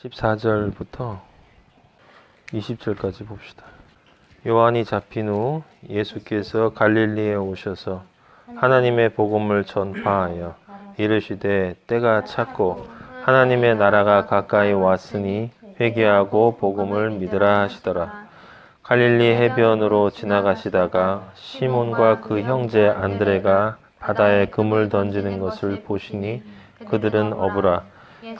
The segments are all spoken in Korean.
14절부터 20절까지 봅시다. 요한이 잡힌 후 예수께서 갈릴리에 오셔서 하나님의 복음을 전파하여 이르시되 때가 찼고 하나님의 나라가 가까이 왔으니 회개하고 복음을 믿으라 하시더라. 갈릴리 해변으로 지나가시다가 시몬과 그 형제 안드레가 바다에 금을 던지는 것을 보시니 그들은 어부라.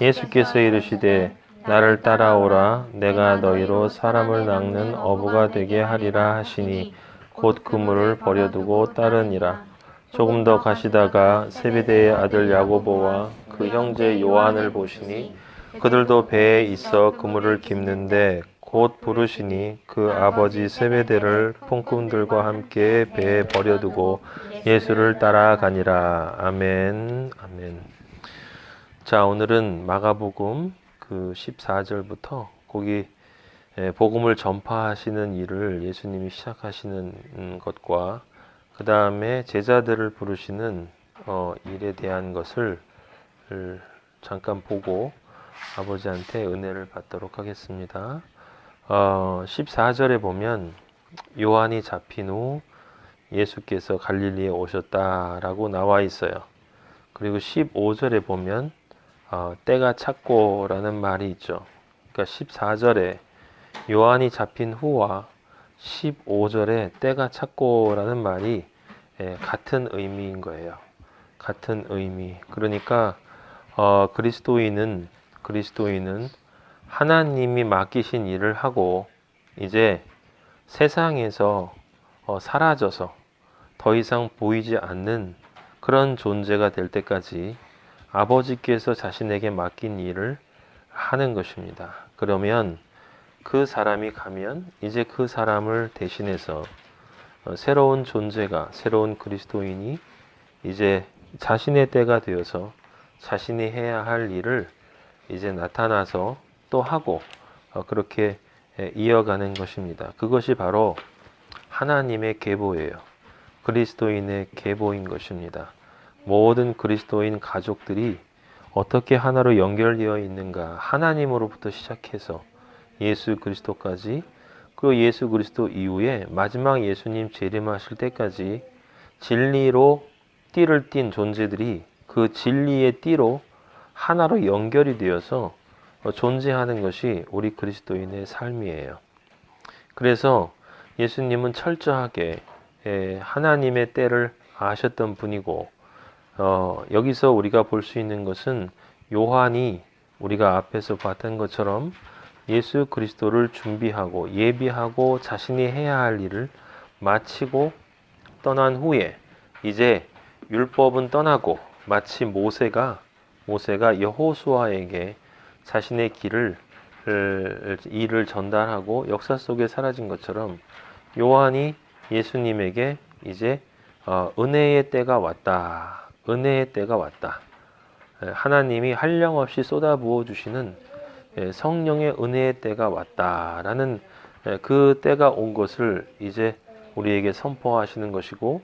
예수께서 이르시되 나를 따라오라. 내가 너희로 사람을 낚는 어부가 되게 하리라 하시니 곧 그물을 버려두고 따르니라. 조금 더 가시다가 세베대의 아들 야고보와 그 형제 요한을 보시니 그들도 배에 있어 그물을 깁는데 곧 부르시니 그 아버지 세베대를 품꾼들과 함께 배에 버려두고 예수를 따라가니라. 아멘. 아멘. 자, 오늘은 마가복음 그 14절부터 거기 복음을 전파하시는 일을 예수님이 시작하시는 것과 그 다음에 제자들을 부르시는 일에 대한 것을 잠깐 보고 아버지한테 은혜를 받도록 하겠습니다. 14절에 보면 요한이 잡힌 후 예수께서 갈릴리에 오셨다라고 나와 있어요. 그리고 15절에 보면 때가 찼고라는 말이 있죠. 그러니까 14절에 요한이 잡힌 후와 15절에 때가 찼고라는 말이 같은 의미인 거예요. 같은 의미. 그러니까 그리스도인은 하나님이 맡기신 일을 하고 이제 세상에서 사라져서 더 이상 보이지 않는 그런 존재가 될 때까지 아버지께서 자신에게 맡긴 일을 하는 것입니다. 그러면 그 사람이 가면 이제 그 사람을 대신해서 새로운 존재가, 새로운 그리스도인이 이제 자신의 때가 되어서 자신이 해야 할 일을 이제 나타나서 또 하고 그렇게 이어가는 것입니다. 그것이 바로 하나님의 계보예요. 그리스도인의 계보인 것입니다. 모든 그리스도인 가족들이 어떻게 하나로 연결되어 있는가, 하나님으로부터 시작해서 예수 그리스도까지, 그리고 예수 그리스도 이후에 마지막 예수님 재림하실 때까지 진리로 띠를 띤 존재들이 그 진리의 띠로 하나로 연결이 되어서 존재하는 것이 우리 그리스도인의 삶이에요. 그래서 예수님은 철저하게 하나님의 때를 아셨던 분이고, 여기서 우리가 볼 수 있는 것은 요한이 우리가 앞에서 봤던 것처럼 예수 그리스도를 준비하고 예비하고 자신이 해야 할 일을 마치고 떠난 후에 이제 율법은 떠나고 마치 모세가 여호수아에게 자신의 일을 전달하고 역사 속에 사라진 것처럼 요한이 예수님에게 이제 은혜의 때가 왔다. 은혜의 때가 왔다. 하나님이 한량없이 쏟아부어 주시는 성령의 은혜의 때가 왔다라는 그 때가 온 것을 이제 우리에게 선포하시는 것이고,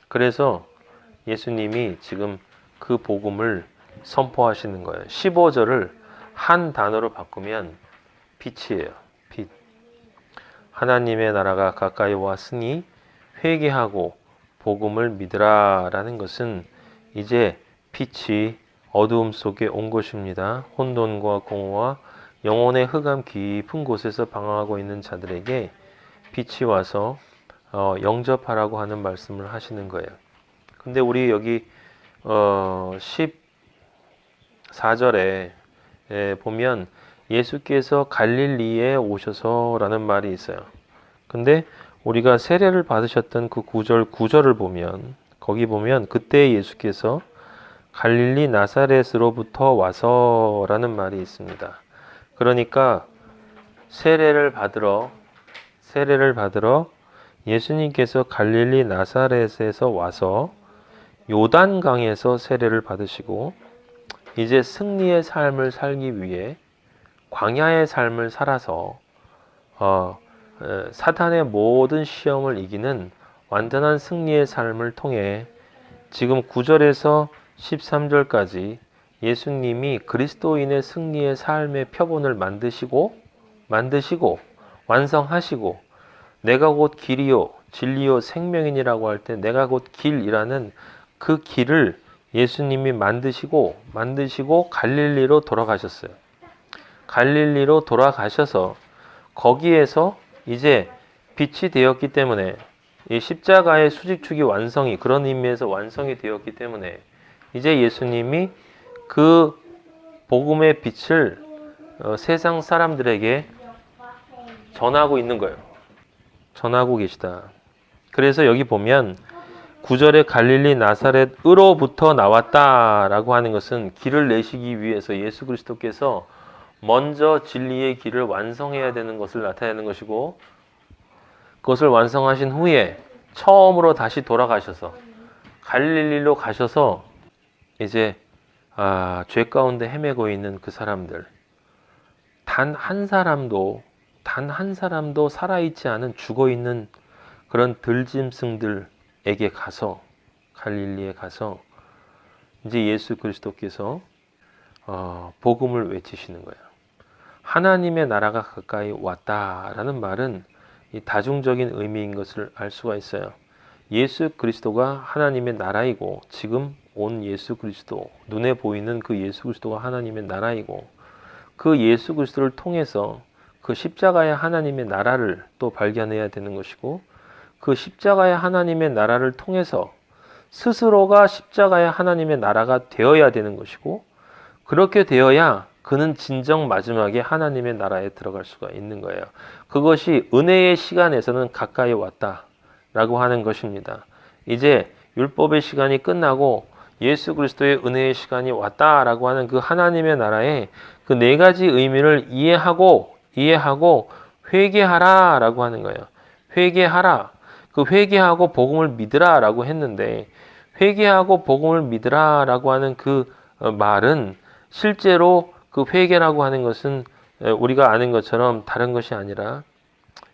그래서 예수님이 지금 그 복음을 선포하시는 거예요. 15절을 한 단어로 바꾸면 빛이에요. 빛. 하나님의 나라가 가까이 왔으니 회개하고 복음을 믿으라라는 것은 이제 빛이 어두움 속에 온 것입니다. 혼돈과 공허와 영혼의 흑암 깊은 곳에서 방황하고 있는 자들에게 빛이 와서 영접하라고 하는 말씀을 하시는 거예요. 근데 우리 여기 14절에 보면 예수께서 갈릴리에 오셔서라는 말이 있어요. 근데 우리가 세례를 받으셨던 그 9절을 보면, 거기 보면 그때 예수께서 갈릴리 나사렛으로부터 와서라는 말이 있습니다. 그러니까 세례를 받으러 예수님께서 갈릴리 나사렛에서 와서 요단강에서 세례를 받으시고 이제 승리의 삶을 살기 위해 광야의 삶을 살아서 사탄의 모든 시험을 이기는 완전한 승리의 삶을 통해 지금 9절에서 13절까지 예수님이 그리스도인의 승리의 삶의 표본을 만드시고 완성하시고 내가 곧 길이요 진리요 생명이니라고 할 때 내가 곧 길이라는 그 길을 예수님이 만드시고 갈릴리로 돌아가셨어요. 갈릴리로 돌아가셔서 거기에서 이제 빛이 되었기 때문에 이 십자가의 수직축이 완성이 그런 의미에서 완성이 되었기 때문에 이제 예수님이 그 복음의 빛을 세상 사람들에게 전하고 있는 거예요. 전하고 계시다. 그래서 여기 보면 9절에 갈릴리 나사렛으로부터 나왔다라고 하는 것은 길을 내시기 위해서 예수 그리스도께서 먼저 진리의 길을 완성해야 되는 것을 나타내는 것이고 그것을 완성하신 후에 처음으로 다시 돌아가셔서 갈릴리로 가셔서 이제 죄 가운데 헤매고 있는 그 사람들 단 한 사람도 살아있지 않은 죽어있는 그런 들짐승들에게 가서 갈릴리에 가서 이제 예수 그리스도께서 복음을 외치시는 거예요. 하나님의 나라가 가까이 왔다라는 말은 이 다중적인 의미인 것을 알 수가 있어요. 예수 그리스도가 하나님의 나라이고 지금 온 예수 그리스도 눈에 보이는 그 예수 그리스도가 하나님의 나라이고 그 예수 그리스도를 통해서 그 십자가의 하나님의 나라를 또 발견해야 되는 것이고 그 십자가의 하나님의 나라를 통해서 스스로가 십자가의 하나님의 나라가 되어야 되는 것이고 그렇게 되어야 그는 진정 마지막에 하나님의 나라에 들어갈 수가 있는 거예요. 그것이 은혜의 시간에서는 가까이 왔다라고 하는 것입니다. 이제 율법의 시간이 끝나고 예수 그리스도의 은혜의 시간이 왔다라고 하는 그 하나님의 나라의 그 네 가지 의미를 이해하고 회개하라라고 하는 거예요. 회개하라. 그 회개하고 복음을 믿으라라고 했는데 회개하고 복음을 믿으라라고 하는 그 말은 실제로 그 회개라고 하는 것은 우리가 아는 것처럼 다른 것이 아니라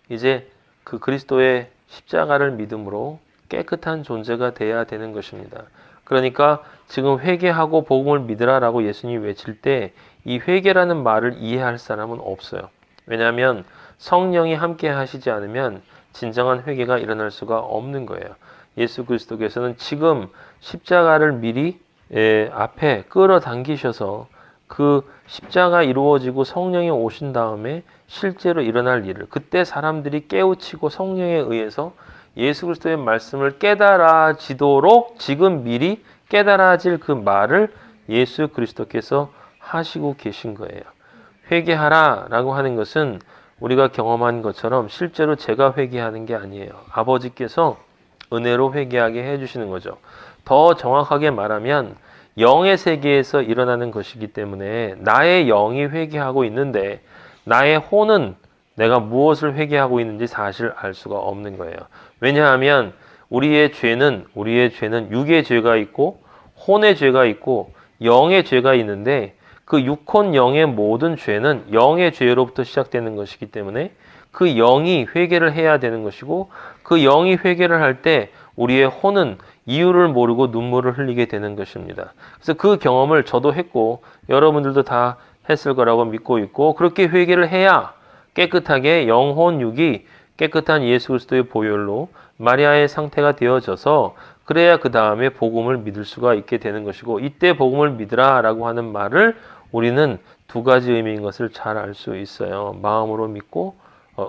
이제 그 그리스도의 십자가를 믿음으로 깨끗한 존재가 돼야 되는 것입니다. 그러니까 지금 회개하고 복음을 믿으라라고 예수님이 외칠 때 이 회개라는 말을 이해할 사람은 없어요. 왜냐하면 성령이 함께 하시지 않으면 진정한 회개가 일어날 수가 없는 거예요. 예수 그리스도께서는 지금 십자가를 미리 앞에 끌어당기셔서 그 십자가 이루어지고 성령이 오신 다음에 실제로 일어날 일을 그때 사람들이 깨우치고 성령에 의해서 예수 그리스도의 말씀을 깨달아지도록 지금 미리 깨달아질 그 말을 예수 그리스도께서 하시고 계신 거예요. 회개하라 라고 하는 것은 우리가 경험한 것처럼 실제로 제가 회개하는 게 아니에요. 아버지께서 은혜로 회개하게 해주시는 거죠. 더 정확하게 말하면 영의 세계에서 일어나는 것이기 때문에 나의 영이 회개하고 있는데 나의 혼은 내가 무엇을 회개하고 있는지 사실 알 수가 없는 거예요. 왜냐하면 우리의 죄는 육의 죄가 있고 혼의 죄가 있고 영의 죄가 있는데 그 육혼 영의 모든 죄는 영의 죄로부터 시작되는 것이기 때문에 그 영이 회개를 해야 되는 것이고 그 영이 회개를 할 때 우리의 혼은 이유를 모르고 눈물을 흘리게 되는 것입니다. 그래서 그 경험을 저도 했고 여러분들도 다 했을 거라고 믿고 있고 그렇게 회개를 해야 깨끗하게 영혼 육이 깨끗한 예수 그리스도의 보혈로 마리아의 상태가 되어져서 그래야 그 다음에 복음을 믿을 수가 있게 되는 것이고 이때 복음을 믿으라 라고 하는 말을 우리는 두 가지 의미인 것을 잘 알 수 있어요. 마음으로 믿고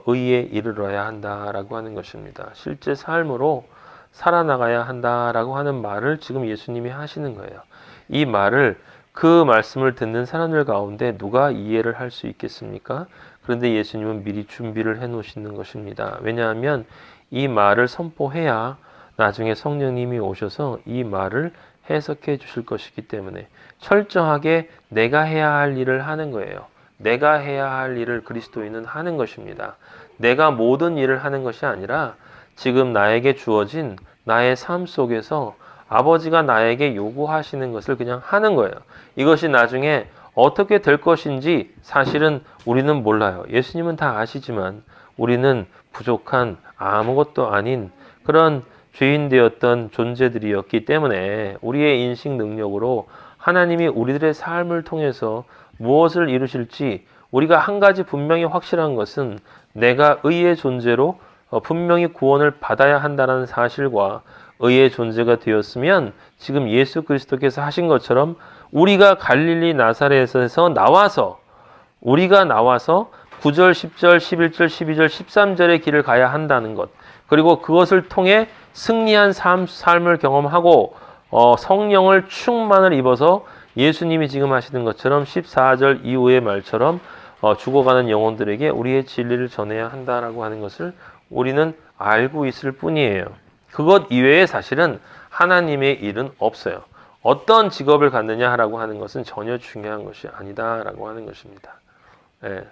의에 이르러야 한다라고 하는 것입니다. 실제 삶으로 살아나가야 한다라고 하는 말을 지금 예수님이 하시는 거예요. 이 말을 그 말씀을 듣는 사람들 가운데 누가 이해를 할 수 있겠습니까? 그런데 예수님은 미리 준비를 해 놓으시는 것입니다. 왜냐하면 이 말을 선포해야 나중에 성령님이 오셔서 이 말을 해석해 주실 것이기 때문에 철저하게 내가 해야 할 일을 하는 거예요. 내가 해야 할 일을 그리스도인은 하는 것입니다. 내가 모든 일을 하는 것이 아니라 지금 나에게 주어진 나의 삶 속에서 아버지가 나에게 요구하시는 것을 그냥 하는 거예요. 이것이 나중에 어떻게 될 것인지 사실은 우리는 몰라요. 예수님은 다 아시지만 우리는 부족한 아무것도 아닌 그런 죄인 되었던 존재들이었기 때문에 우리의 인식 능력으로 하나님이 우리들의 삶을 통해서 무엇을 이루실지 우리가 한 가지 분명히 확실한 것은 내가 의의 존재로 분명히 구원을 받아야 한다는 사실과 의의 존재가 되었으면 지금 예수 그리스도께서 하신 것처럼 우리가 갈릴리 나사렛에서 우리가 나와서 9절, 10절, 11절, 12절, 13절의 길을 가야 한다는 것, 그리고 그것을 통해 승리한 삶을 경험하고 성령을 충만을 입어서 예수님이 지금 하시는 것처럼 14절 이후의 말처럼 죽어가는 영혼들에게 우리의 진리를 전해야 한다라고 하는 것을 우리는 알고 있을 뿐이에요. 그것 이외에 사실은 하나님의 일은 없어요. 어떤 직업을 갖느냐라고 하는 것은 전혀 중요한 것이 아니다라고 하는 것입니다. 예.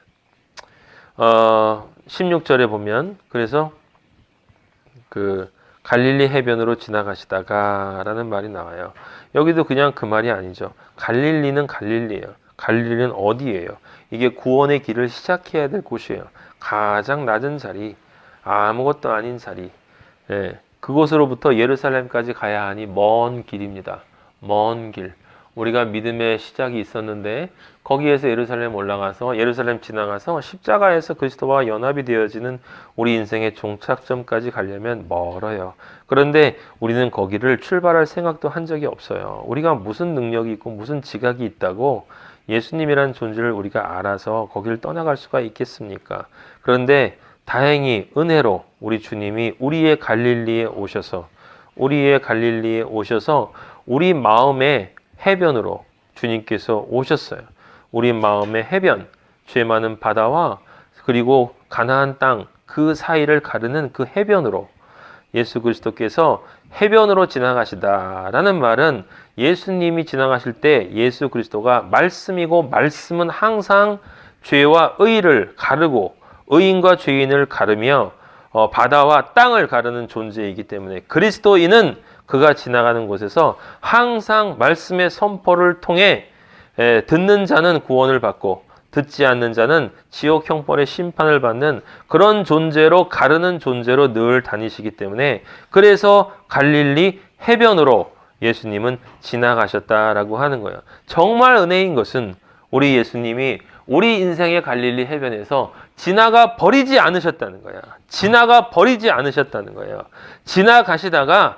16절에 보면 그래서 그 갈릴리 해변으로 지나가시다가 라는 말이 나와요. 여기도 그냥 그 말이 아니죠. 갈릴리는 갈릴리예요. 갈릴리는 어디예요? 이게 구원의 길을 시작해야 될 곳이에요. 가장 낮은 자리, 아무것도 아닌 자리, 예, 그곳으로부터 예루살렘까지 가야 하니 먼 길입니다. 먼 길. 우리가 믿음의 시작이 있었는데 거기에서 예루살렘 지나가서 십자가에서 그리스도와 연합이 되어지는 우리 인생의 종착점까지 가려면 멀어요. 그런데 우리는 거기를 출발할 생각도 한 적이 없어요. 우리가 무슨 능력이 있고 무슨 지각이 있다고 예수님이라는 존재를 우리가 알아서 거기를 떠나갈 수가 있겠습니까? 그런데 다행히 은혜로 우리 주님이 우리의 갈릴리에 오셔서 우리 마음의 해변으로 주님께서 오셨어요. 우리 마음의 해변, 죄 많은 바다와 그리고 가나안 땅 그 사이를 가르는 그 해변으로 예수 그리스도께서 해변으로 지나가시다라는 말은 예수님이 지나가실 때 예수 그리스도가 말씀이고 말씀은 항상 죄와 의를 가르고 의인과 죄인을 가르며 바다와 땅을 가르는 존재이기 때문에 그리스도인은 그가 지나가는 곳에서 항상 말씀의 선포를 통해 듣는 자는 구원을 받고 듣지 않는 자는 지옥 형벌의 심판을 받는 그런 존재로 가르는 존재로 늘 다니시기 때문에 그래서 갈릴리 해변으로 예수님은 지나가셨다라고 하는 거예요. 정말 은혜인 것은 우리 예수님이 우리 인생의 갈릴리 해변에서 지나가 버리지 않으셨다는 거야. 지나가시다가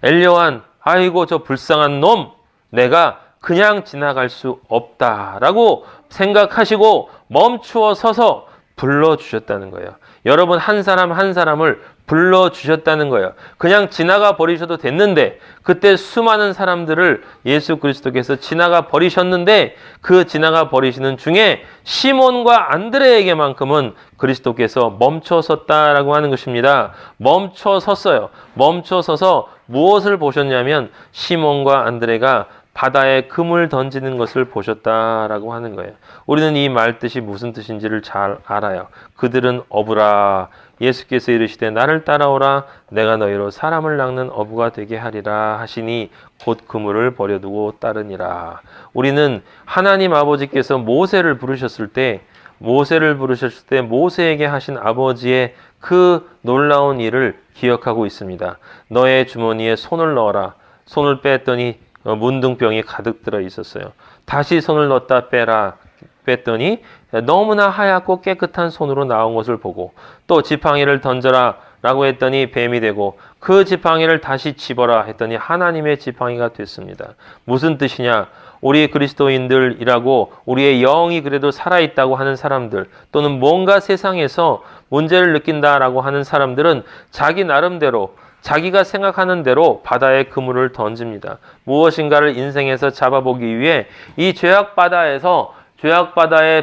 엘리야한 아이고 저 불쌍한 놈 내가 그냥 지나갈 수 없다라고 생각하시고 멈추어 서서 불러주셨다는 거예요. 여러분 한 사람 한 사람을 불러주셨다는 거예요. 그냥 지나가 버리셔도 됐는데 그때 수많은 사람들을 예수 그리스도께서 지나가 버리셨는데 그 지나가 버리시는 중에 시몬과 안드레에게만큼은 그리스도께서 멈춰 섰다라고 하는 것입니다. 멈춰 섰어요. 멈춰 서서 무엇을 보셨냐면 시몬과 안드레가 바다에 금을 던지는 것을 보셨다라고 하는 거예요. 우리는 이 말 뜻이 무슨 뜻인지를 잘 알아요. 그들은 어부라. 예수께서 이르시되 나를 따라오라. 내가 너희로 사람을 낚는 어부가 되게 하리라 하시니 곧 그물을 버려두고 따르니라. 우리는 하나님 아버지께서 모세를 부르셨을 때 모세에게 하신 아버지의 그 놀라운 일을 기억하고 있습니다. 너의 주머니에 손을 넣어라. 손을 뺐더니 문둥병이 가득 들어 있었어요. 다시 손을 넣었다 뺐더니 너무나 하얗고 깨끗한 손으로 나온 것을 보고 또 지팡이를 던져라 라고 했더니 뱀이 되고 그 지팡이를 다시 집어라 했더니 하나님의 지팡이가 됐습니다. 무슨 뜻이냐? 우리 그리스도인들이라고 우리의 영이 그래도 살아있다고 하는 사람들 또는 뭔가 세상에서 문제를 느낀다라고 하는 사람들은 자기 나름대로 자기가 생각하는 대로 바다에 그물을 던집니다. 무엇인가를 인생에서 잡아보기 위해 이 죄악 바다에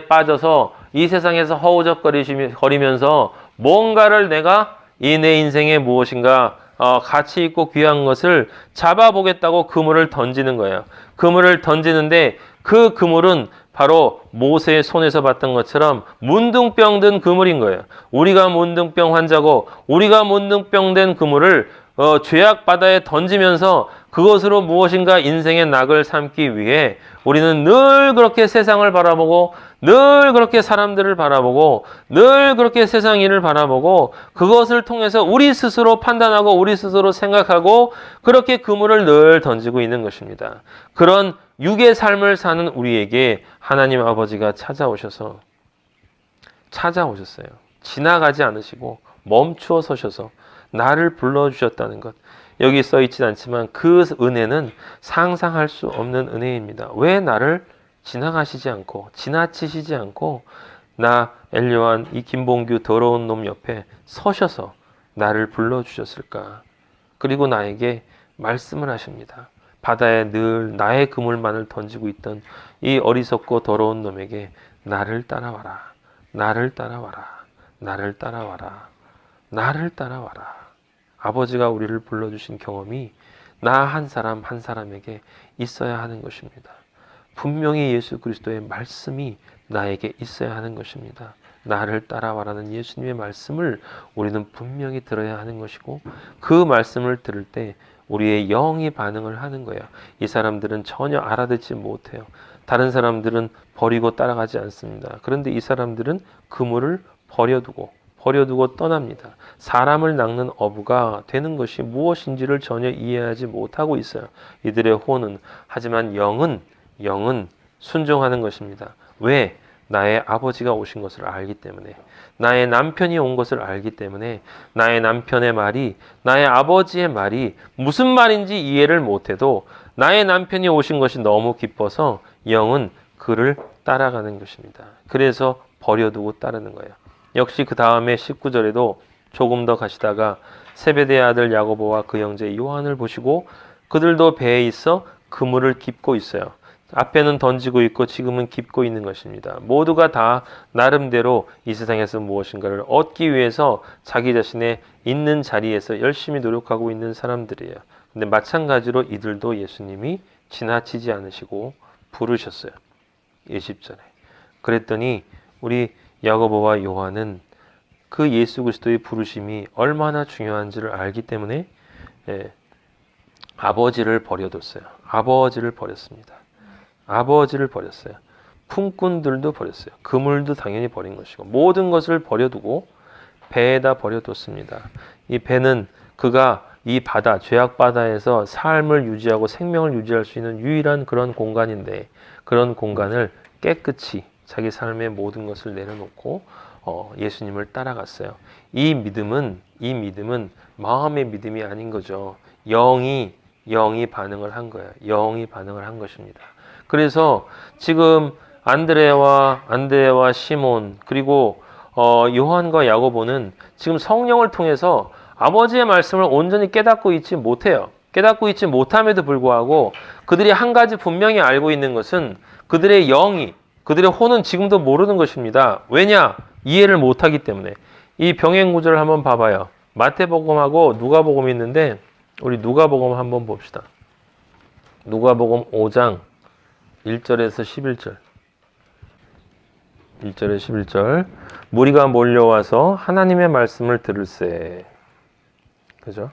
빠져서 이 세상에서 허우적거리면서 뭔가를 내가 내 인생에 무엇인가 가치 있고 귀한 것을 잡아보겠다고 그물을 던지는 거예요. 그물을 던지는데 그 그물은 바로 모세의 손에서 봤던 것처럼 문둥병 든 그물인 거예요. 우리가 문둥병 환자고 우리가 문둥병 된 그물을 죄악 바다에 던지면서 그것으로 무엇인가 인생의 낙을 삼기 위해 우리는 늘 그렇게 세상을 바라보고 늘 그렇게 사람들을 바라보고 늘 그렇게 세상 일을 바라보고 그것을 통해서 우리 스스로 판단하고 우리 스스로 생각하고 그렇게 그물을 늘 던지고 있는 것입니다. 그런 육의 삶을 사는 우리에게 하나님 아버지가 찾아오셨어요. 지나가지 않으시고 멈추어 서셔서 나를 불러주셨다는 것. 여기 써 있진 않지만 그 은혜는 상상할 수 없는 은혜입니다. 왜 나를 지나가시지 않고 지나치시지 않고 나 엘리완 이 김봉규 더러운 놈 옆에 서셔서 나를 불러주셨을까? 그리고 나에게 말씀을 하십니다. 바다에 늘 나의 그물만을 던지고 있던 이 어리석고 더러운 놈에게 나를 따라와라. 나를 따라와라. 나를 따라와라. 나를 따라와라. 아버지가 우리를 불러주신 경험이 나 한 사람 한 사람에게 있어야 하는 것입니다. 분명히 예수 그리스도의 말씀이 나에게 있어야 하는 것입니다. 나를 따라와라는 예수님의 말씀을 우리는 분명히 들어야 하는 것이고 그 말씀을 들을 때 우리의 영이 반응을 하는 거예요. 이 사람들은 전혀 알아듣지 못해요. 다른 사람들은 버리고 따라가지 않습니다. 그런데 이 사람들은 그물을 버려두고 떠납니다. 사람을 낚는 어부가 되는 것이 무엇인지를 전혀 이해하지 못하고 있어요. 이들의 혼은. 하지만 영은 순종하는 것입니다. 왜? 나의 아버지가 오신 것을 알기 때문에, 나의 남편이 온 것을 알기 때문에, 나의 남편의 말이, 나의 아버지의 말이 무슨 말인지 이해를 못해도 나의 남편이 오신 것이 너무 기뻐서 영은 그를 따라가는 것입니다. 그래서 버려두고 따르는 거예요. 역시 그 다음에 19절에도 조금 더 가시다가 세베대의 아들 야고보와 그 형제 요한을 보시고 그들도 배에 있어 그물을 깁고 있어요. 앞에는 던지고 있고 지금은 깁고 있는 것입니다. 모두가 다 나름대로 이 세상에서 무엇인가를 얻기 위해서 자기 자신의 있는 자리에서 열심히 노력하고 있는 사람들이에요. 근데 마찬가지로 이들도 예수님이 지나치지 않으시고 부르셨어요. 20절에. 그랬더니 우리 야고보와 요한은 그 예수 그리스도의 부르심이 얼마나 중요한지를 알기 때문에 아버지를 버려뒀어요. 아버지를 버렸습니다. 아버지를 버렸어요. 품꾼들도 버렸어요. 그물도 당연히 버린 것이고 모든 것을 버려두고 배에다 버려뒀습니다. 이 배는 그가 이 바다, 죄악 바다에서 삶을 유지하고 생명을 유지할 수 있는 유일한 그런 공간인데 그런 공간을 깨끗이 자기 삶의 모든 것을 내려놓고 예수님을 따라갔어요. 이 믿음은 마음의 믿음이 아닌 거죠. 영이 반응을 한 거예요. 영이 반응을 한 것입니다. 그래서 지금 안드레와 시몬 그리고 요한과 야고보는 지금 성령을 통해서 아버지의 말씀을 온전히 깨닫고 있지 못해요. 깨닫고 있지 못함에도 불구하고 그들이 한 가지 분명히 알고 있는 것은 그들의 그들의 혼은 지금도 모르는 것입니다. 왜냐? 이해를 못하기 때문에. 이 병행 구절을 한번 봐봐요. 마태복음하고 누가복음이 있는데 우리 누가복음 한번 봅시다. 누가복음 5장 1절에서 11절. 1절에 11절. 무리가 몰려와서 하나님의 말씀을 들을세. 그죠?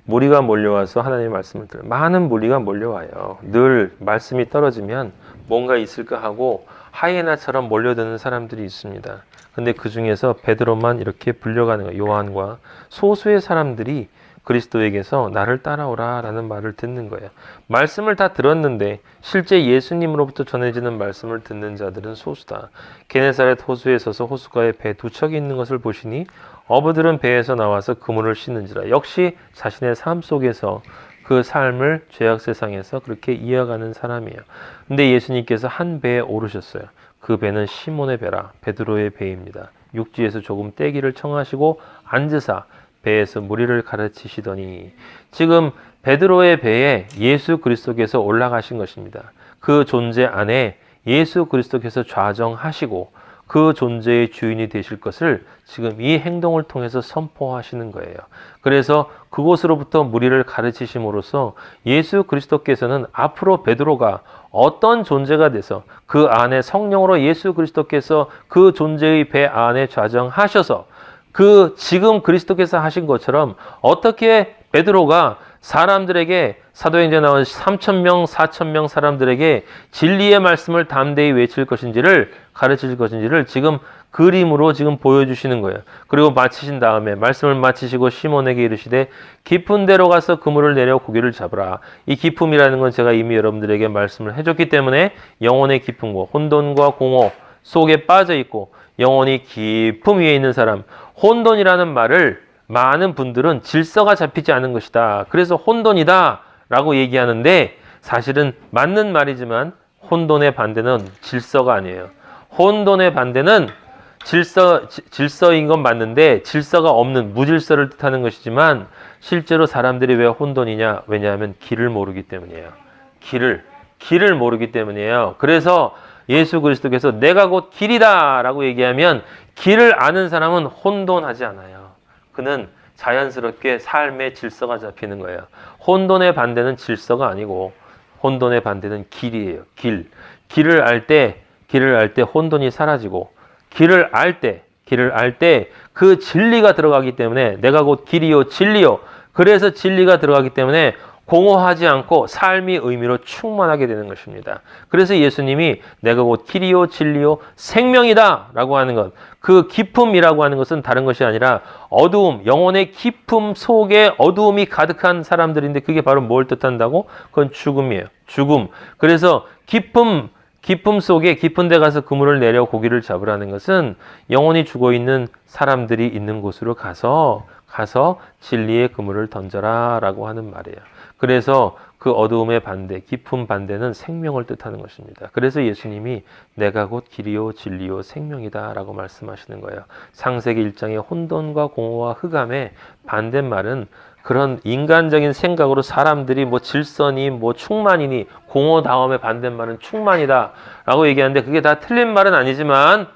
무리가 몰려와서 하나님의 말씀을 많은 무리가 몰려와요. 늘 말씀이 떨어지면 뭔가 있을까 하고 하이에나처럼 몰려드는 사람들이 있습니다. 근데 그 중에서 베드로만 이렇게 불려가는 거예요. 요한과 소수의 사람들이 그리스도에게서 나를 따라오라 라는 말을 듣는 거예요. 말씀을 다 들었는데 실제 예수님으로부터 전해지는 말씀을 듣는 자들은 소수다. 게네사렛 호수에 서서 호숫가에 배 두 척이 있는 것을 보시니 어부들은 배에서 나와서 그물을 씻는지라. 역시 자신의 삶 속에서 그 삶을 죄악 세상에서 그렇게 이어가는 사람이에요. 근데 예수님께서 한 배에 오르셨어요. 그 배는 시몬의 배라 베드로의 배입니다. 육지에서 조금 떼기를 청하시고 앉으사 배에서 무리를 가르치시더니 지금 베드로의 배에 예수 그리스도께서 올라가신 것입니다. 그 존재 안에 예수 그리스도께서 좌정하시고 그 존재의 주인이 되실 것을 지금 이 행동을 통해서 선포하시는 거예요. 그래서 그곳으로부터 무리를 가르치심으로써 예수 그리스도께서는 앞으로 베드로가 어떤 존재가 돼서 그 안에 성령으로 예수 그리스도께서 그 존재의 배 안에 좌정하셔서 그 지금 그리스도께서 하신 것처럼 어떻게 베드로가 사람들에게 사도행전에 나온 3,000명, 4,000명 사람들에게 진리의 말씀을 담대히 외칠 것인지를 가르칠 것인지를 지금 그림으로 지금 보여주시는 거예요. 그리고 마치신 다음에 말씀을 마치시고 시몬에게 이르시되 깊은 데로 가서 그물을 내려 고기를 잡으라. 이 깊음이라는 건 제가 이미 여러분들에게 말씀을 해줬기 때문에 영혼의 깊은 곳, 혼돈과 공허 속에 빠져 있고 영혼이 깊음 위에 있는 사람, 혼돈이라는 말을 많은 분들은 질서가 잡히지 않은 것이다. 그래서 혼돈이다 라고 얘기하는데 사실은 맞는 말이지만 혼돈의 반대는 질서가 아니에요. 혼돈의 반대는 질서인 건 맞는데 질서가 없는 무질서를 뜻하는 것이지만 실제로 사람들이 왜 혼돈이냐? 왜냐하면 길을 모르기 때문이에요. 길을 모르기 때문이에요. 그래서 예수 그리스도께서 내가 곧 길이다 라고 얘기하면 길을 아는 사람은 혼돈하지 않아요. 그는 자연스럽게 삶의 질서가 잡히는 거예요. 혼돈의 반대는 질서가 아니고 혼돈의 반대는 길이에요. 길을 알 때 혼돈이 사라지고 길을 알 때 그 진리가 들어가기 때문에 내가 곧 길이요 진리요. 그래서 진리가 들어가기 때문에 공허하지 않고 삶의 의미로 충만하게 되는 것입니다. 그래서 예수님이 내가 곧 길이요 진리요 생명이다 라고 하는 것, 그 깊음이라고 하는 것은 다른 것이 아니라 어두움, 영혼의 깊음 속에 어두움이 가득한 사람들인데 그게 바로 뭘 뜻한다고? 그건 죽음이에요. 죽음. 그래서 깊음 속에 깊은 데 가서 그물을 내려 고기를 잡으라는 것은 영혼이 죽어있는 사람들이 있는 곳으로 가서 진리의 그물을 던져라 라고 하는 말이에요. 그래서 그 어두움의 반대, 깊은 반대는 생명을 뜻하는 것입니다. 그래서 예수님이 내가 곧 길이요 진리요 생명이다 라고 말씀하시는 거예요. 창세기 1장의 혼돈과 공허와 흑암의 반대말은 그런 인간적인 생각으로 사람들이 뭐 질서니 뭐 충만이니 공허 다음의 반대말은 충만이다 라고 얘기하는데 그게 다 틀린 말은 아니지만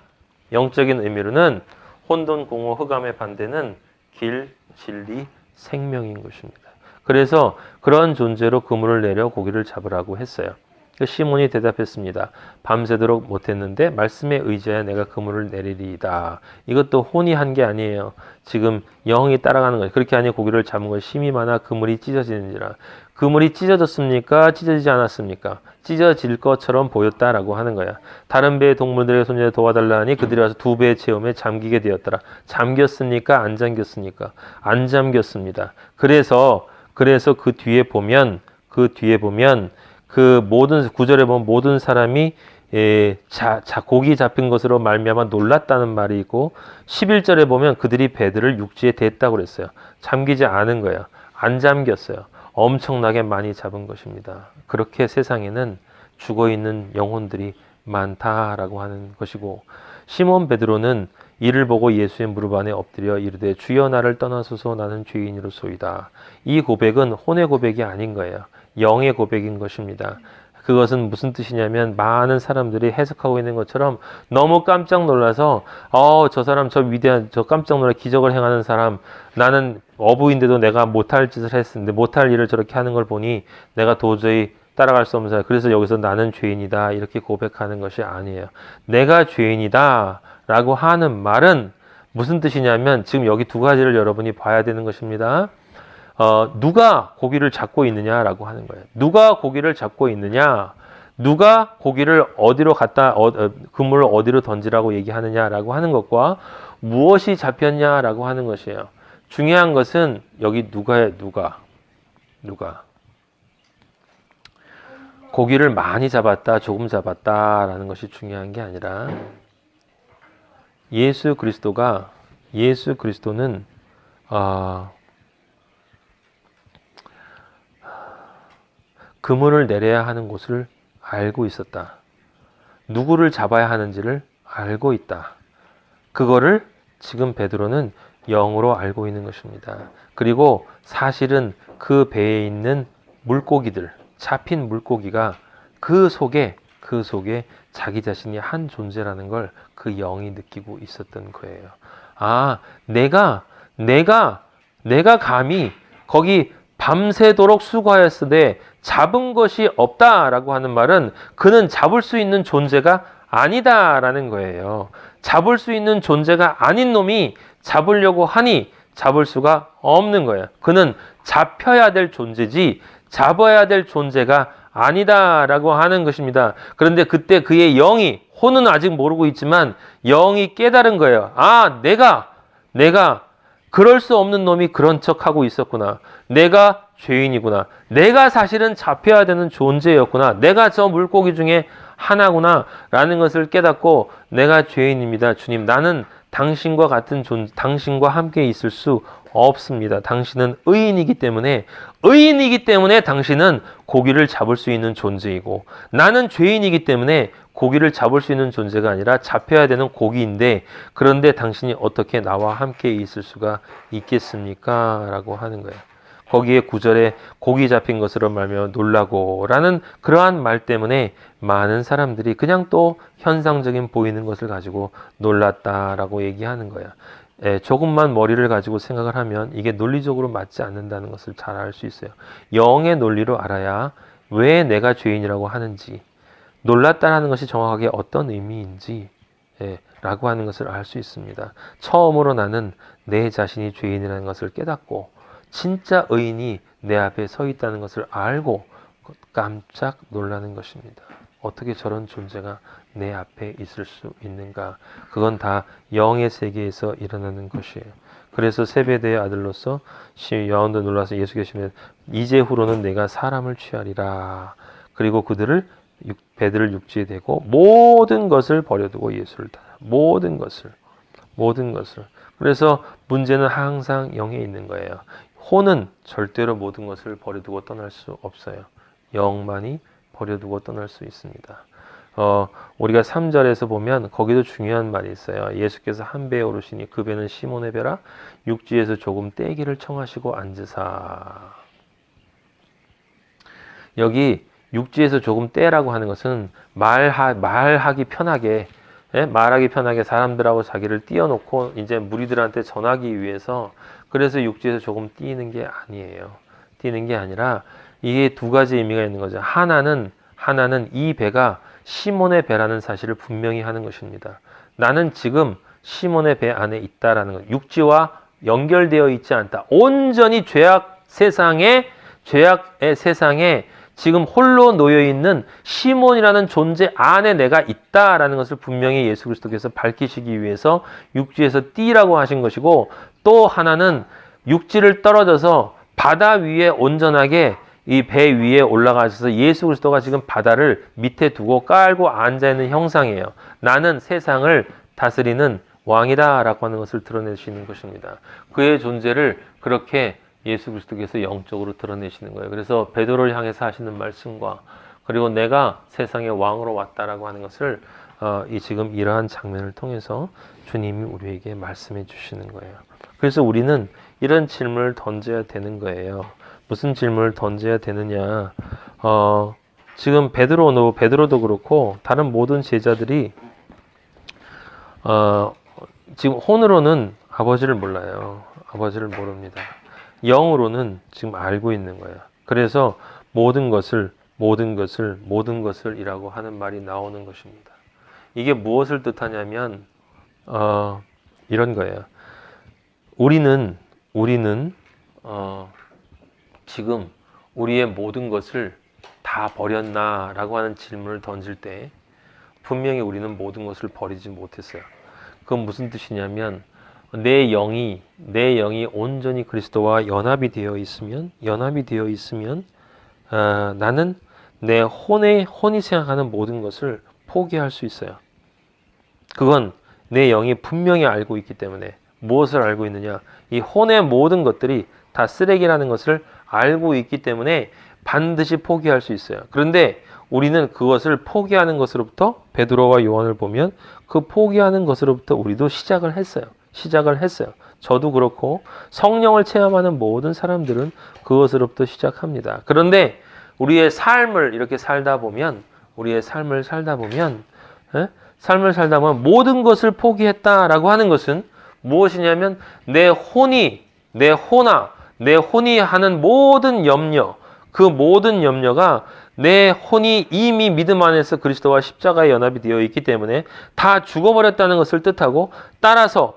영적인 의미로는 혼돈, 공허, 흑암의 반대는 길, 진리, 생명인 것입니다. 그래서 그런 존재로 그물을 내려 고기를 잡으라고 했어요. 시몬이 대답했습니다. 밤새도록 못했는데 말씀에 의지하여 내가 그물을 내리리이다. 이것도 혼이 한 게 아니에요. 지금 영이 따라가는 거예요. 그렇게 하니 고기를 잡은 것이 힘이 많아 그물이 찢어지는지라. 그물이 찢어졌습니까? 찢어지지 않았습니까? 찢어질 것처럼 보였다라고 하는 거야. 다른 배의 동물들의 손에 도와달라 하니 그들이 와서 두 배의 체험에 잠기게 되었더라. 잠겼습니까? 안 잠겼습니까? 안 잠겼습니다. 그래서 그 뒤에 보면 그 모든 구절에 보면 모든 사람이 고기 잡힌 것으로 말미암아 놀랐다는 말이 있고 11절에 보면 그들이 배들을 육지에 댔다고 그랬어요. 잠기지 않은 거예요. 안 잠겼어요. 엄청나게 많이 잡은 것입니다. 그렇게 세상에는 죽어있는 영혼들이 많다라고 하는 것이고 시몬 베드로는 이를 보고 예수의 무릎 안에 엎드려 이르되 주여 나를 떠나소서 나는 죄인이로소이다. 이 고백은 혼의 고백이 아닌 거예요. 영의 고백인 것입니다. 그것은 무슨 뜻이냐면 많은 사람들이 해석하고 있는 것처럼 너무 깜짝 놀라서 저 사람 저 위대한 저 깜짝 놀라 기적을 행하는 사람 나는 어부인데도 내가 못할 짓을 했는데 못할 일을 저렇게 하는 걸 보니 내가 도저히 따라갈 수 없는 사람 그래서 여기서 나는 죄인이다 이렇게 고백하는 것이 아니에요. 내가 죄인이다 라고 하는 말은 무슨 뜻이냐면 지금 여기 두 가지를 여러분이 봐야 되는 것입니다. 누가 고기를 잡고 있느냐라고 하는 거예요. 누가 고기를 잡고 있느냐, 누가 고기를 어디로 그물을 어디로 던지라고 얘기하느냐라고 하는 것과 무엇이 잡혔냐라고 하는 것이에요. 중요한 것은 여기 누가예요. 누가 고기를 많이 잡았다, 조금 잡았다라는 것이 중요한 게 아니라 예수 그리스도는 그물을 내려야 하는 곳을 알고 있었다. 누구를 잡아야 하는지를 알고 있다. 그거를 지금 베드로는 영으로 알고 있는 것입니다. 그리고 사실은 그 배에 있는 물고기들, 잡힌 물고기가 그 속에 자기 자신이 한 존재라는 걸 그 영이 느끼고 있었던 거예요. 내가 감히 거기 밤새도록 수고하였으되 잡은 것이 없다라고 하는 말은 그는 잡을 수 있는 존재가 아니다라는 거예요. 잡을 수 있는 존재가 아닌 놈이 잡으려고 하니 잡을 수가 없는 거예요. 그는 잡혀야 될 존재지 잡아야 될 존재가 아니다라고 하는 것입니다. 그런데 그때 그의 영이, 혼은 아직 모르고 있지만 영이 깨달은 거예요. 아, 내가 그럴 수 없는 놈이 그런 척하고 있었구나. 내가 죄인이구나. 내가 사실은 잡혀야 되는 존재였구나. 내가 저 물고기 중에 하나구나 라는 것을 깨닫고 내가 죄인입니다. 주님, 나는 당신과 같은 당신과 함께 있을 수 없습니다. 당신은 의인이기 때문에 당신은 고기를 잡을 수 있는 존재이고 나는 죄인이기 때문에 고기를 잡을 수 있는 존재가 아니라 잡혀야 되는 고기인데 그런데 당신이 어떻게 나와 함께 있을 수가 있겠습니까? 라고 하는 거예요. 거기에 9절에 고기 잡힌 것으로 말며 놀라고 라는 그러한 말 때문에 많은 사람들이 그냥 또 현상적인 보이는 것을 가지고 놀랐다라고 얘기하는 거야. 조금만 머리를 가지고 생각을 하면 이게 논리적으로 맞지 않는다는 것을 잘 알 수 있어요. 영의 논리로 알아야 왜 내가 죄인이라고 하는지, 놀랐다라는 것이 정확하게 어떤 의미인지 라고 하는 것을 알 수 있습니다. 처음으로 나는 내 자신이 죄인이라는 것을 깨닫고 진짜 의인이 내 앞에 서 있다는 것을 알고 깜짝 놀라는 것입니다. 어떻게 저런 존재가 내 앞에 있을 수 있는가? 그건 다 영의 세계에서 일어나는 것이에요. 그래서 세베대의 아들로서 요한도 놀라서 예수 계시면 이제후로는 내가 사람을 취하리라. 그리고 그들을 베드를 육지에 대고 모든 것을 버려두고 예수를 따라. 모든 것을. 그래서 문제는 항상 영에 있는 거예요. 혼은 절대로 모든 것을 버려두고 떠날 수 없어요. 영만이 버려두고 떠날 수 있습니다. 우리가 3절에서 보면 거기도 중요한 말이 있어요. 예수께서 한 배에 오르시니 그 배는 시몬의 배라 육지에서 조금 떼기를 청하시고 앉으사. 여기 육지에서 조금 떼라고 하는 것은 말하기 편하게 사람들하고 자기를 띄워놓고 이제 무리들한테 전하기 위해서 그래서 육지에서 조금 띄는 게 아니에요. 띄는 게 아니라 이게 두 가지 의미가 있는 거죠. 하나는 이 배가 시몬의 배라는 사실을 분명히 하는 것입니다. 나는 지금 시몬의 배 안에 있다라는 것. 육지와 연결되어 있지 않다. 온전히 죄악의 세상에 지금 홀로 놓여있는 시몬이라는 존재 안에 내가 있다라는 것을 분명히 예수 그리스도께서 밝히시기 위해서 육지에서 뛰라고 하신 것이고 또 하나는 육지를 떨어져서 바다 위에 온전하게 이 배 위에 올라가셔서 예수 그리스도가 지금 바다를 밑에 두고 깔고 앉아있는 형상이에요. 나는 세상을 다스리는 왕이다 라고 하는 것을 드러내시는 것입니다. 그의 존재를 그렇게 예수 그리스도께서 영적으로 드러내시는 거예요. 그래서 베드로를 향해서 하시는 말씀과 그리고 내가 세상의 왕으로 왔다라고 하는 것을 지금 이러한 장면을 통해서 주님이 우리에게 말씀해 주시는 거예요. 그래서 우리는 이런 질문을 던져야 되는 거예요. 무슨 질문을 던져야 되느냐? 지금 베드로도 그렇고 다른 모든 제자들이 지금 혼으로는 아버지를 몰라요. 아버지를 모릅니다. 영으로는 지금 알고 있는 거예요. 그래서 모든 것을 이라고 하는 말이 나오는 것입니다. 이게 무엇을 뜻하냐면 이런 거예요. 우리는 지금 우리의 모든 것을 다 버렸나라고 하는 질문을 던질 때 분명히 우리는 모든 것을 버리지 못했어요. 그건 무슨 뜻이냐면 내 영이 온전히 그리스도와 연합이 되어 있으면 나는 내 혼이 생각하는 모든 것을 포기할 수 있어요. 그건 내 영이 분명히 알고 있기 때문에. 무엇을 알고 있느냐? 이 혼의 모든 것들이 다 쓰레기라는 것을 알고 있기 때문에 반드시 포기할 수 있어요. 그런데 우리는 그것을 포기하는 것으로부터 베드로와 요한을 보면 그 포기하는 것으로부터 우리도 시작을 했어요. 저도 그렇고 성령을 체험하는 모든 사람들은 그것으로부터 시작합니다. 그런데 우리의 삶을 이렇게 살다 보면 모든 것을 포기했다라고 하는 것은 무엇이냐면 내 혼이 하는 모든 염려, 그 모든 염려가 내 혼이 이미 믿음 안에서 그리스도와 십자가에 연합이 되어 있기 때문에 다 죽어버렸다는 것을 뜻하고 따라서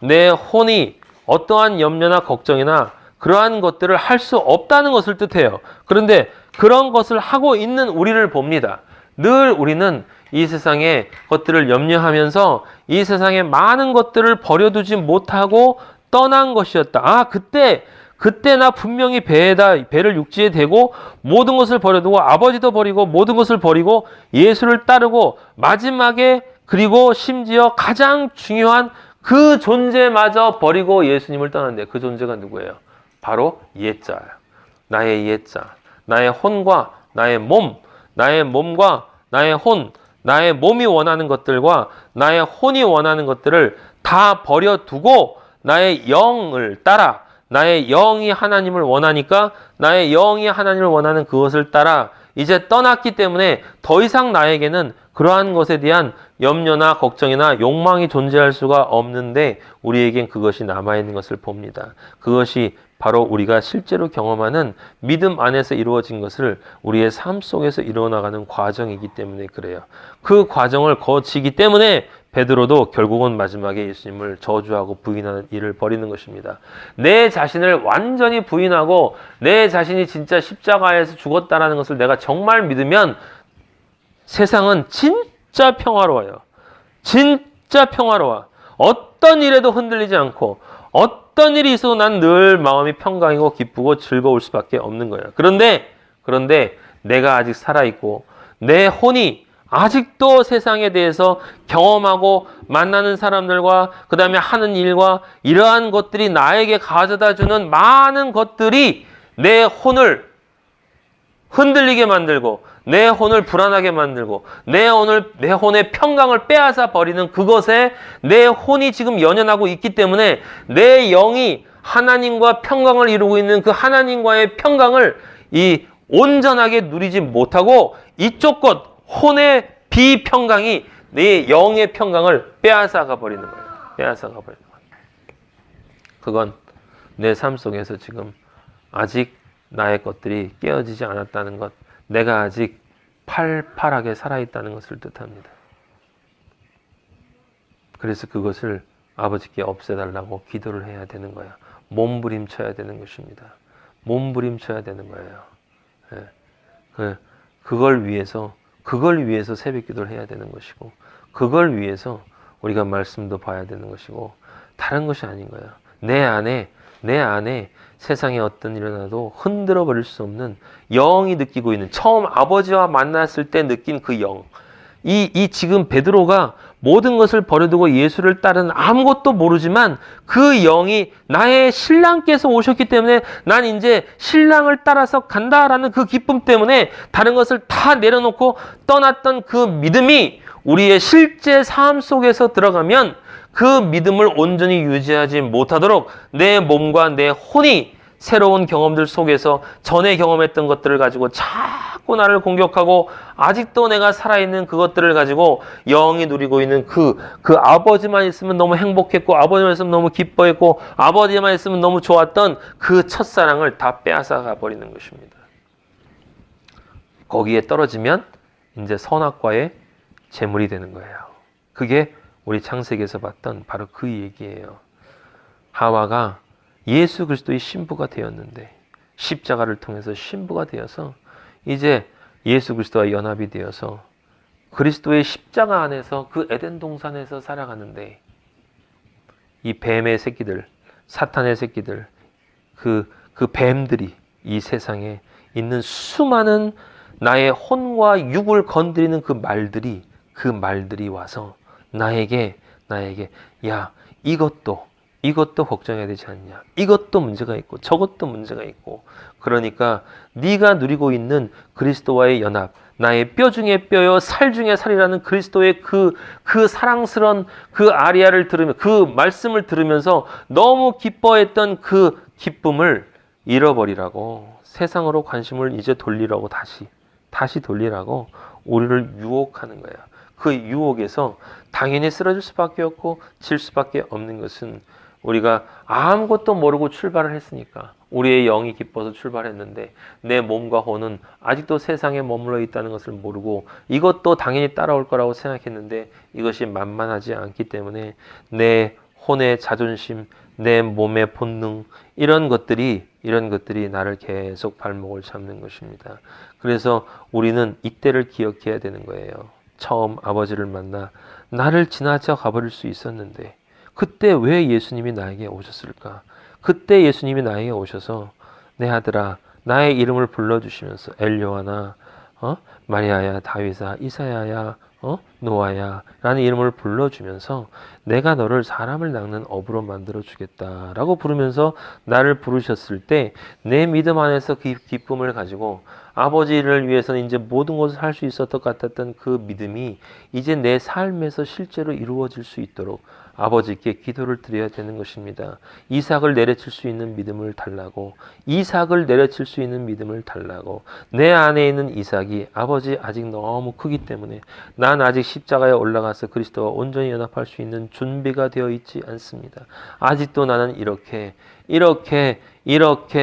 내 혼이 어떠한 염려나 걱정이나 그러한 것들을 할 수 없다는 것을 뜻해요. 그런데 그런 것을 하고 있는 우리를 봅니다. 늘 우리는 이 세상의 것들을 염려하면서 이 세상의 많은 것들을 버려두지 못하고 떠난 것이었다. 아, 그때 나 분명히 배를 육지에 대고 모든 것을 버려두고 아버지도 버리고 모든 것을 버리고 예수를 따르고 마지막에 그리고 심지어 가장 중요한 그 존재마저 버리고 예수님을 떠났는데 그 존재가 누구예요? 바로 옛자예요. 나의 옛자. 나의 혼과 나의 몸, 나의 몸과 나의 혼, 나의 몸이 원하는 것들과 나의 혼이 원하는 것들을 다 버려두고 나의 영을 따라 나의 영이 하나님을 원하니까 나의 영이 하나님을 원하는 그것을 따라 이제 떠났기 때문에 더 이상 나에게는 그러한 것에 대한 염려나 걱정이나 욕망이 존재할 수가 없는데 우리에겐 그것이 남아있는 것을 봅니다. 그것이 바로 우리가 실제로 경험하는 믿음 안에서 이루어진 것을 우리의 삶 속에서 이루어나가는 과정이기 때문에 그래요. 그 과정을 거치기 때문에 베드로도 결국은 마지막에 예수님을 저주하고 부인하는 일을 벌이는 것입니다. 내 자신을 완전히 부인하고 내 자신이 진짜 십자가에서 죽었다는 것을 내가 정말 믿으면 세상은 진짜 평화로워요. 진짜 평화로워. 어떤 일에도 흔들리지 않고 어떤 일이 있어도 난 늘 마음이 평강이고 기쁘고 즐거울 수밖에 없는 거예요. 그런데 내가 아직 살아있고 내 혼이 아직도 세상에 대해서 경험하고 만나는 사람들과 그 다음에 하는 일과 이러한 것들이 나에게 가져다주는 많은 것들이 내 혼을 흔들리게 만들고 내 혼을 불안하게 만들고 내 혼의 평강을 빼앗아 버리는 그것에 내 혼이 지금 연연하고 있기 때문에 내 영이 하나님과 평강을 이루고 있는 그 하나님과의 평강을 이 온전하게 누리지 못하고 이쪽 것 혼의 비평강이 내 영의 평강을 빼앗아가 버리는 거예요. 빼앗아가 버리는 거예요. 그건 내 삶 속에서 지금 아직 나의 것들이 깨어지지 않았다는 것, 내가 아직 팔팔하게 살아있다는 것을 뜻합니다. 그래서 그것을 아버지께 없애달라고 기도를 해야 되는 거야. 몸부림쳐야 되는 것입니다. 몸부림쳐야 되는 거예요. 예. 그걸 위해서 새벽 기도를 해야 되는 것이고, 그걸 위해서 우리가 말씀도 봐야 되는 것이고, 다른 것이 아닌 거예요. 내 안에 세상에 어떤 일이 일어나도 흔들어 버릴 수 없는 영이 느끼고 있는, 처음 아버지와 만났을 때 느낀 그 영. 이 지금 베드로가 모든 것을 버려두고 예수를 따르는 아무것도 모르지만 그 영이 나의 신랑께서 오셨기 때문에 난 이제 신랑을 따라서 간다라는 그 기쁨 때문에 다른 것을 다 내려놓고 떠났던 그 믿음이 우리의 실제 삶 속에서 들어가면 그 믿음을 온전히 유지하지 못하도록 내 몸과 내 혼이 새로운 경험들 속에서 전에 경험했던 것들을 가지고 자꾸 나를 공격하고 아직도 내가 살아있는 그것들을 가지고 영이 누리고 있는 그 아버지만 있으면 너무 행복했고 아버지만 있으면 너무 기뻐했고 아버지만 있으면 너무 좋았던 그 첫사랑을 다 빼앗아가 버리는 것입니다. 거기에 떨어지면 이제 선악과의 제물이 되는 거예요. 그게 우리 창세기에서 봤던 바로 그 얘기예요. 하와가 예수 그리스도의 신부가 되었는데 십자가를 통해서 신부가 되어서 이제 예수 그리스도와 연합이 되어서 그리스도의 십자가 안에서 그 에덴 동산에서 살아가는데 이 뱀의 새끼들, 사탄의 새끼들, 그 뱀들이 이 세상에 있는 수많은 나의 혼과 육을 건드리는 그 말들이 와서 나에게 야 이것도 걱정해야 되지 않냐. 이것도 문제가 있고 저것도 문제가 있고 그러니까 네가 누리고 있는 그리스도와의 연합, 나의 뼈 중에 뼈요 살 중에 살이라는 그리스도의 그 사랑스러운 그 아리아를 들으며 그 말씀을 들으면서 너무 기뻐했던 그 기쁨을 잃어버리라고 세상으로 관심을 이제 돌리라고 다시 돌리라고 우리를 유혹하는 거야. 그 유혹에서 당연히 쓰러질 수밖에 없고 질 수밖에 없는 것은 우리가 아무것도 모르고 출발을 했으니까 우리의 영이 기뻐서 출발했는데 내 몸과 혼은 아직도 세상에 머물러 있다는 것을 모르고 이것도 당연히 따라올 거라고 생각했는데 이것이 만만하지 않기 때문에 내 혼의 자존심, 내 몸의 본능, 이런 것들이 나를 계속 발목을 잡는 것입니다. 그래서 우리는 이때를 기억해야 되는 거예요. 처음 아버지를 만나 나를 지나쳐 가버릴 수 있었는데 그때 왜 예수님이 나에게 오셨을까? 그때 예수님이 나에게 오셔서 내 아들아, 나의 이름을 불러주시면서 엘리야나, 마리아야, 다윗아, 이사야야, 노아야 라는 이름을 불러주면서 내가 너를 사람을 낚는 어부로 만들어 주겠다라고 부르면서 나를 부르셨을 때 내 믿음 안에서 그 기쁨을 가지고 아버지를 위해서는 이제 모든 것을 할 수 있었던 것 같았던 그 믿음이 이제 내 삶에서 실제로 이루어질 수 있도록 아버지께 기도를 드려야 되는 것입니다. 이삭을 내려칠 수 있는 믿음을 달라고, 이삭을 내려칠 수 있는 믿음을 달라고. 내 안에 있는 이삭이 아버지 아직 너무 크기 때문에 난 아직 십자가에 올라가서 그리스도와 온전히 연합할 수 있는 준비가 되어 있지 않습니다. 아직도 나는 이렇게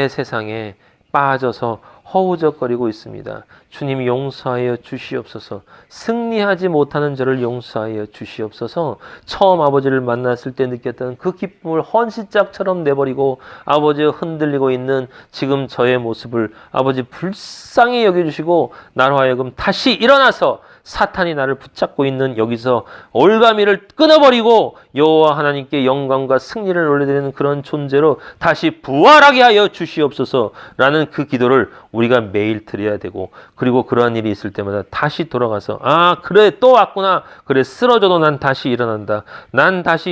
세상에 빠져서 허우적거리고 있습니다. 주님 용서하여 주시옵소서. 승리하지 못하는 저를 용서하여 주시옵소서. 처음 아버지를 만났을 때 느꼈던 그 기쁨을 헌신짝처럼 내버리고 아버지가 흔들리고 있는 지금 저의 모습을 아버지 불쌍히 여겨주시고 나로 하여금 다시 일어나서 사탄이 나를 붙잡고 있는 여기서 올가미를 끊어버리고 여호와 하나님께 영광과 승리를 올려드리는 그런 존재로 다시 부활하게 하여 주시옵소서라는 그 기도를 우리가 매일 드려야 되고, 그리고 그러한 일이 있을 때마다 다시 돌아가서 그래 또 왔구나, 그래 쓰러져도 난 다시 일어난다, 난 다시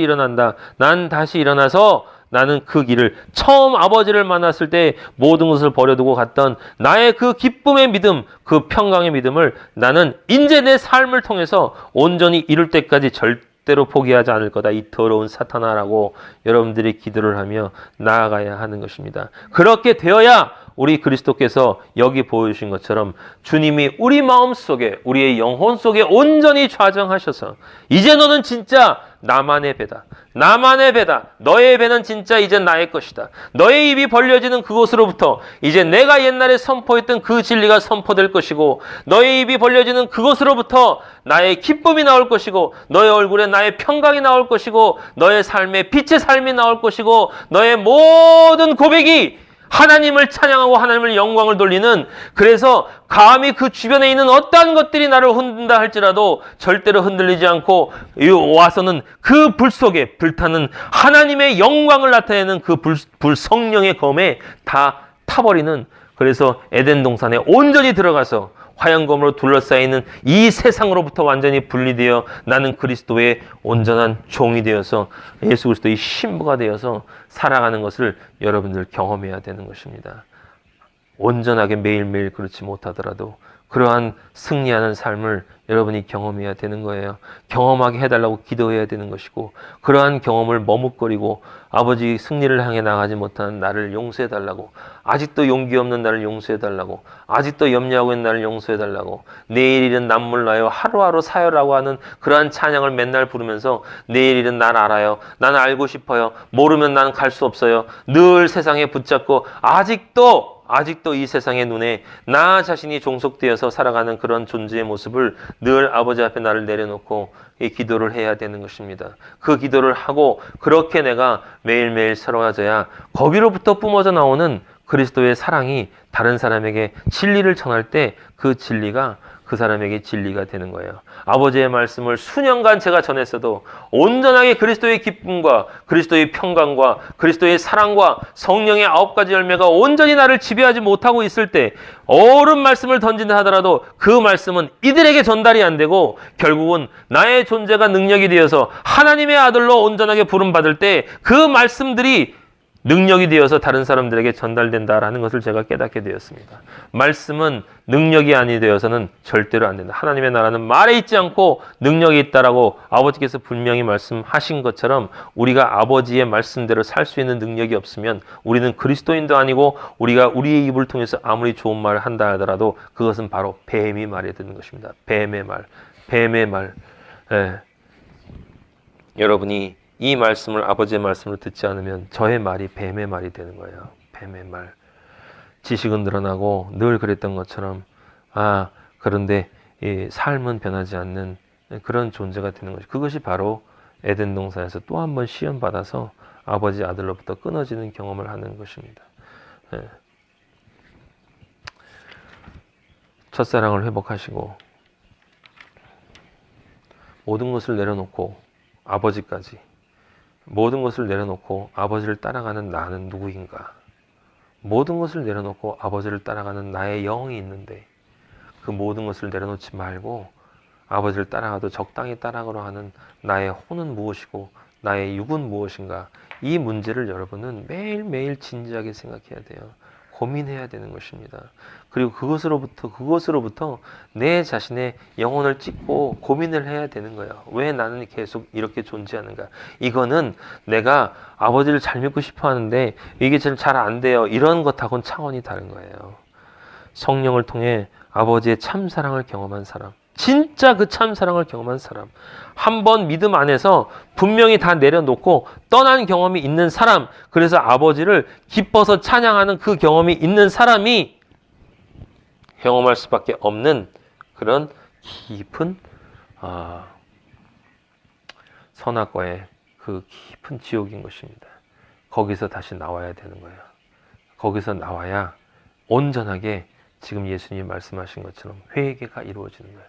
일어나서 나는 그 길을 처음 아버지를 만났을 때 모든 것을 버려두고 갔던 나의 그 기쁨의 믿음, 그 평강의 믿음을 나는 이제 내 삶을 통해서 온전히 이룰 때까지 절대로 포기하지 않을 거다, 이 더러운 사탄아라고 여러분들이 기도를 하며 나아가야 하는 것입니다. 그렇게 되어야 우리 그리스도께서 여기 보여주신 것처럼 주님이 우리 마음속에, 우리의 영혼 속에 온전히 좌정하셔서 이제 너는 진짜 나만의 배다. 너의 배는 진짜 이제 나의 것이다. 너의 입이 벌려지는 그곳으로부터 이제 내가 옛날에 선포했던 그 진리가 선포될 것이고, 너의 입이 벌려지는 그곳으로부터 나의 기쁨이 나올 것이고, 너의 얼굴에 나의 평강이 나올 것이고, 너의 삶에 빛의 삶이 나올 것이고, 너의 모든 고백이 하나님을 찬양하고 하나님을 영광을 돌리는, 그래서 감히 그 주변에 있는 어떠한 것들이 나를 흔든다 할지라도 절대로 흔들리지 않고 와서는 그 불 속에 불타는 하나님의 영광을 나타내는 그 불 성령의 검에 다 타버리는, 그래서 에덴 동산에 온전히 들어가서 화영검으로 둘러싸이는 이 세상으로부터 완전히 분리되어 나는 그리스도의 온전한 종이 되어서 예수 그리스도의 신부가 되어서 살아가는 것을 여러분들 경험해야 되는 것입니다. 온전하게 매일매일 그렇지 못하더라도 그러한 승리하는 삶을 여러분이 경험해야 되는 거예요. 경험하게 해달라고 기도해야 되는 것이고, 그러한 경험을 머뭇거리고 아버지 승리를 향해 나가지 못하는 나를 용서해달라고, 아직도 용기 없는 나를 용서해달라고, 아직도 염려하고 있는 나를 용서해달라고, 내일 일은 난 몰라요, 하루하루 사요라고 하는 그러한 찬양을 맨날 부르면서 내일 일은 난 알아요, 난 알고 싶어요, 모르면 난 갈 수 없어요, 늘 세상에 붙잡고 아직도 이 세상의 눈에 나 자신이 종속되어서 살아가는 그런 존재의 모습을 늘 아버지 앞에 나를 내려놓고 이 기도를 해야 되는 것입니다. 그 기도를 하고 그렇게 내가 매일매일 새로워져야 거기로부터 뿜어져 나오는 그리스도의 사랑이 다른 사람에게 진리를 전할 때 그 진리가 그 사람에게 진리가 되는 거예요. 아버지의 말씀을 수년간 제가 전했어도 온전하게 그리스도의 기쁨과 그리스도의 평강과 그리스도의 사랑과 성령의 9가지 열매가 온전히 나를 지배하지 못하고 있을 때 옳은 말씀을 던진다 하더라도 그 말씀은 이들에게 전달이 안 되고 결국은 나의 존재가 능력이 되어서 하나님의 아들로 온전하게 부름받을 때 그 말씀들이 능력이 되어서 다른 사람들에게 전달된다라는 것을 제가 깨닫게 되었습니다. 말씀은 능력이 아니 되어서는 절대로 안 된다. 하나님의 나라는 말에 있지 않고 능력이 있다라고 아버지께서 분명히 말씀하신 것처럼 우리가 아버지의 말씀대로 살 수 있는 능력이 없으면 우리는 그리스도인도 아니고 우리가 우리의 입을 통해서 아무리 좋은 말을 한다 하더라도 그것은 바로 뱀이 말이 되는 것입니다. 뱀의 말. 예. 여러분이 이 말씀을, 아버지의 말씀을 듣지 않으면 저의 말이 뱀의 말이 되는 거예요. 뱀의 말. 지식은 늘어나고 늘 그랬던 것처럼 그런데 이 삶은 변하지 않는 그런 존재가 되는 것이, 그것이 바로 에덴 동산에서 또 한 번 시험 받아서 아버지 아들로부터 끊어지는 경험을 하는 것입니다. 예. 첫사랑을 회복하시고 모든 것을 내려놓고 아버지까지 모든 것을 내려놓고 아버지를 따라가는 나는 누구인가? 모든 것을 내려놓고 아버지를 따라가는 나의 영이 있는데 그 모든 것을 내려놓지 말고 아버지를 따라가도 적당히 따라가려 하는 나의 혼은 무엇이고 나의 육은 무엇인가? 이 문제를 여러분은 매일매일 진지하게 생각해야 돼요. 고민해야 되는 것입니다. 그리고 그것으로부터 내 자신의 영혼을 찢고 고민을 해야 되는 거예요. 왜 나는 계속 이렇게 존재하는가? 이거는 내가 아버지를 잘 믿고 싶어 하는데 이게 잘 안 돼요. 이런 것하고는 차원이 다른 거예요. 성령을 통해 아버지의 참사랑을 경험한 사람, 진짜 그 참사랑을 경험한 사람, 한 번 믿음 안에서 분명히 다 내려놓고 떠난 경험이 있는 사람, 그래서 아버지를 기뻐서 찬양하는 그 경험이 있는 사람이 경험할 수밖에 없는 그런 깊은 선악과의 그 깊은 지옥인 것입니다. 거기서 다시 나와야 되는 거예요. 거기서 나와야 온전하게 지금 예수님이 말씀하신 것처럼 회개가 이루어지는 거예요.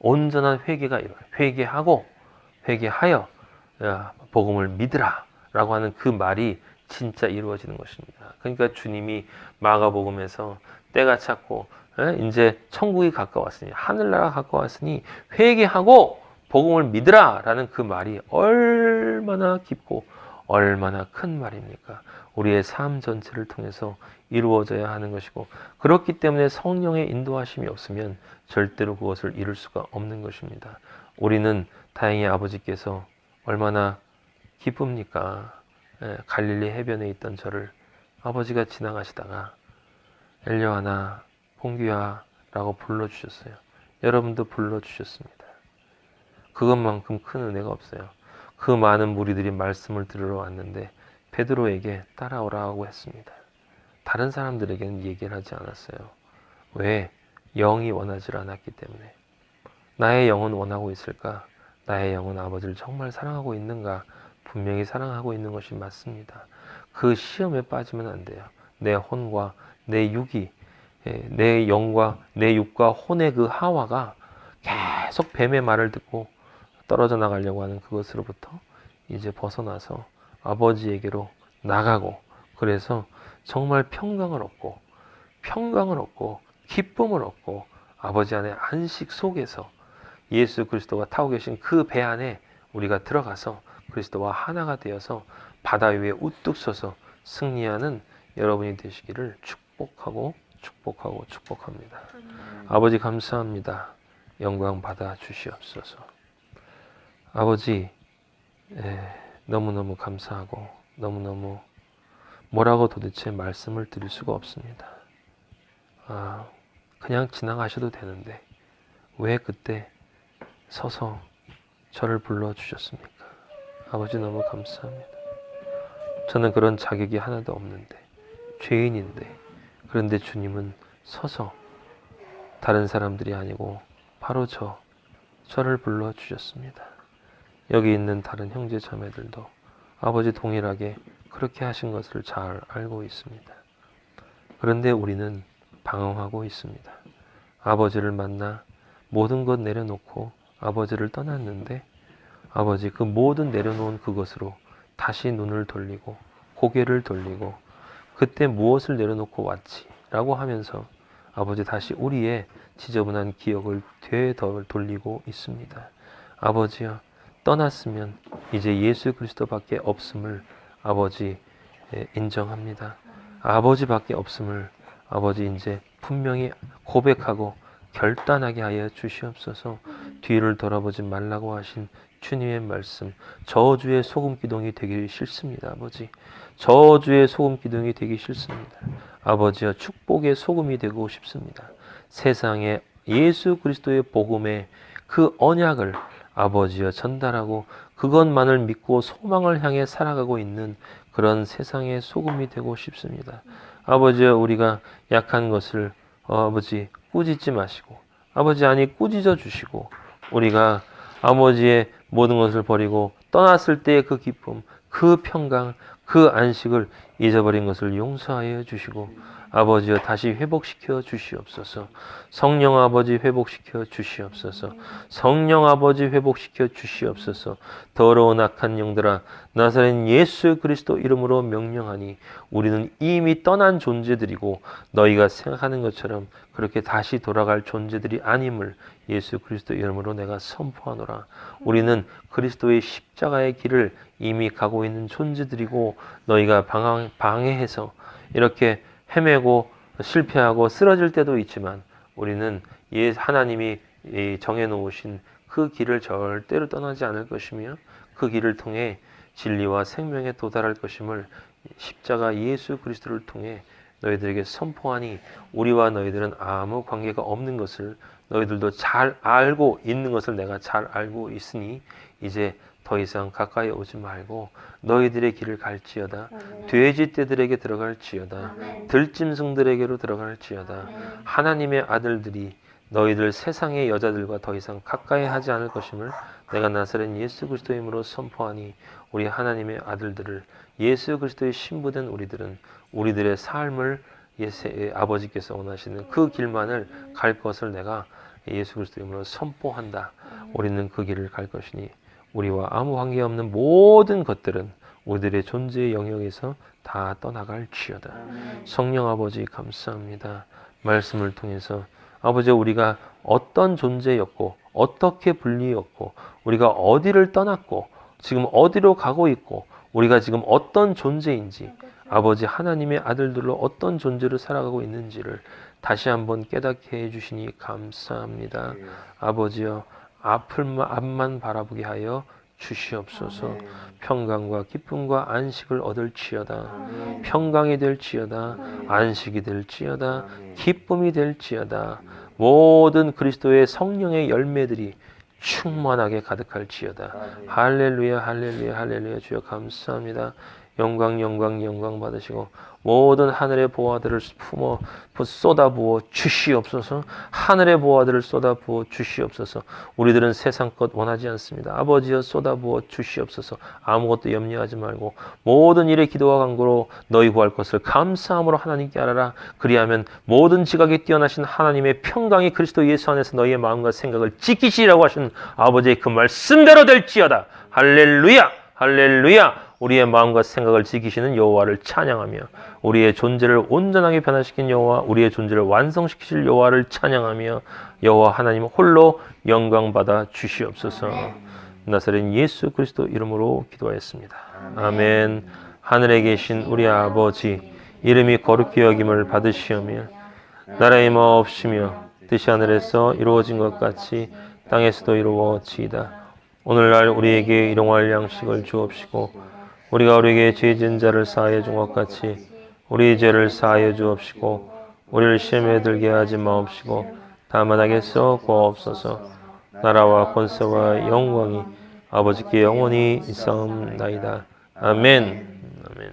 온전한 회개가 이루어져요. 회개하여 복음을 믿으라 라고 하는 그 말이 진짜 이루어지는 것입니다. 그러니까 주님이 마가복음에서 때가 찼고 이제 천국이 가까웠으니 하늘나라가 가까웠으니 회개하고 복음을 믿으라 라는 그 말이 얼마나 깊고 얼마나 큰 말입니까? 우리의 삶 전체를 통해서 이루어져야 하는 것이고, 그렇기 때문에 성령의 인도하심이 없으면 절대로 그것을 이룰 수가 없는 것입니다. 우리는 다행히 아버지께서 얼마나 기쁩니까? 갈릴리 해변에 있던 저를 아버지가 지나가시다가 엘리야나, 봉규야 라고 불러주셨어요. 여러분도 불러주셨습니다. 그것만큼 큰 은혜가 없어요. 그 많은 무리들이 말씀을 들으러 왔는데 베드로에게 따라오라고 했습니다. 다른 사람들에게는 얘기를 하지 않았어요. 왜? 영이 원하지 않았기 때문에. 나의 영은 원하고 있을까? 나의 영은 아버지를 정말 사랑하고 있는가? 분명히 사랑하고 있는 것이 맞습니다. 그 시험에 빠지면 안 돼요. 내 혼과 내 육이, 내 영과 내 육과 혼의 그 하와가 계속 뱀의 말을 듣고 떨어져 나가려고 하는 그것으로부터 이제 벗어나서 아버지에게로 나가고, 그래서 정말 평강을 얻고 기쁨을 얻고 아버지 안에 안식 속에서 예수 그리스도가 타고 계신 그 배 안에 우리가 들어가서 그리스도와 하나가 되어서 바다 위에 우뚝 서서 승리하는 여러분이 되시기를 축복합니다. 아버지 감사합니다. 영광 받아 주시옵소서. 아버지 너무너무 감사하고 너무너무 뭐라고 도대체 말씀을 드릴 수가 없습니다. 그냥 지나가셔도 되는데 왜 그때 서서 저를 불러주셨습니까? 아버지 너무 감사합니다. 저는 그런 자격이 하나도 없는데, 죄인인데, 그런데 주님은 서서 다른 사람들이 아니고 바로 저를 불러주셨습니다. 여기 있는 다른 형제 자매들도 아버지 동일하게 그렇게 하신 것을 잘 알고 있습니다. 그런데 우리는 방황하고 있습니다. 아버지를 만나 모든 것 내려놓고 아버지를 떠났는데 아버지 그 모든 내려놓은 그것으로 다시 눈을 돌리고 고개를 돌리고 그때 무엇을 내려놓고 왔지? 라고 하면서 아버지 다시 우리의 지저분한 기억을 되돌리고 있습니다. 아버지여, 떠났으면 이제 예수 그리스도밖에 없음을 아버지 인정합니다. 아버지밖에 없음을 아버지 이제 분명히 고백하고 결단하게 하여 주시옵소서. 뒤를 돌아보지 말라고 하신 주님의 말씀, 저주의 소금 기둥이 되기 싫습니다. 아버지, 저주의 소금 기둥이 되기 싫습니다. 아버지여, 축복의 소금이 되고 싶습니다. 세상에 예수 그리스도의 복음의 그 언약을 아버지여 전달하고 그것만을 믿고 소망을 향해 살아가고 있는 그런 세상의 소금이 되고 싶습니다. 아버지여, 우리가 약한 것을 아버지 꾸짖지 마시고 아버지 꾸짖어 주시고 우리가 아버지의 모든 것을 버리고 떠났을 때의 그 기쁨, 그 평강, 그 안식을 잊어버린 것을 용서하여 주시고 아버지여 다시 회복시켜 주시옵소서. 성령 아버지 회복시켜 주시옵소서. 성령 아버지 회복시켜 주시옵소서. 더러운 악한 영들아 나사렛 예수 그리스도 이름으로 명령하니 우리는 이미 떠난 존재들이고 너희가 생각하는 것처럼 그렇게 다시 돌아갈 존재들이 아님을 예수 그리스도 이름으로 내가 선포하노라. 우리는 그리스도의 십자가의 길을 이미 가고 있는 존재들이고 너희가 방해해서 이렇게 헤매고 실패하고 쓰러질 때도 있지만 우리는 하나님이 정해놓으신 그 길을 절대로 떠나지 않을 것이며 그 길을 통해 진리와 생명에 도달할 것임을 십자가 예수 그리스도를 통해 너희들에게 선포하니 우리와 너희들은 아무 관계가 없는 것을 너희들도 잘 알고 있는 것을 내가 잘 알고 있으니 이제 더 이상 가까이 오지 말고 너희들의 길을 갈지어다. 돼지떼들에게 들어갈지어다. 들짐승들에게로 들어갈지어다. 하나님의 아들들이 너희들 세상의 여자들과 더 이상 가까이 하지 않을 것임을 내가 나사렛 예수 그리스도의 이름으로 선포하니 우리 하나님의 아들들을 예수 그리스도의 신부된 우리들은 우리들의 삶을 아버지께서 원하시는 그 길만을 갈 것을 내가 예수 그리스도의 이름으로 선포한다. 우리는 그 길을 갈 것이니 우리와 아무 관계없는 모든 것들은 우리들의 존재의 영역에서 다 떠나갈지어다. 성령 아버지 감사합니다. 말씀을 통해서 아버지 우리가 어떤 존재였고 어떻게 분리였고 우리가 어디를 떠났고 지금 어디로 가고 있고 우리가 지금 어떤 존재인지 아버지 하나님의 아들들로 어떤 존재로 살아가고 있는지를 다시 한번 깨닫게 해주시니 감사합니다. 아버지여 앞만 바라보게 하여 주시옵소서. 평강과 기쁨과 안식을 얻을지어다. 평강이 될지어다. 안식이 될지어다. 기쁨이 될지어다. 모든 그리스도의 성령의 열매들이 충만하게 가득할지어다. 할렐루야 할렐루야 할렐루야. 주여 감사합니다. 영광 영광 영광 받으시고 모든 하늘의 보화들을 쏟아부어 주시옵소서. 하늘의 보화들을 쏟아부어 주시옵소서. 우리들은 세상 것 원하지 않습니다. 아버지여 쏟아부어 주시옵소서. 아무것도 염려하지 말고 모든 일에 기도와 간구로 너희 구할 것을 감사함으로 하나님께 알아라. 그리하면 모든 지각에 뛰어나신 하나님의 평강이 그리스도 예수 안에서 너희의 마음과 생각을 지키시라고 하신 아버지의 그 말씀대로 될지어다. 할렐루야 할렐루야. 우리의 마음과 생각을 지키시는 여호와를 찬양하며 우리의 존재를 온전하게 변화시킨 여호와, 우리의 존재를 완성시키실 여호와를 찬양하며 여호와 하나님 홀로 영광받아 주시옵소서. 나사렛 예수 그리스도 이름으로 기도하였습니다. 아멘. 하늘에 계신 우리 아버지 이름이 거룩히 여김을 받으시오며 나라의 마옵시며 뜻이 하늘에서 이루어진 것 같이 땅에서도 이루어지이다. 오늘날 우리에게 일용할 양식을 주옵시고 우리가 우리에게 죄 지은 자를 사하여 준 것 같이 우리 죄를 사하여 주옵시고 우리를 시험에 들게 하지 마옵시고 다만 악에서 구하옵소서. 나라와 권세와 영광이 아버지께 영원히 있사옵나이다. 아멘. 아멘.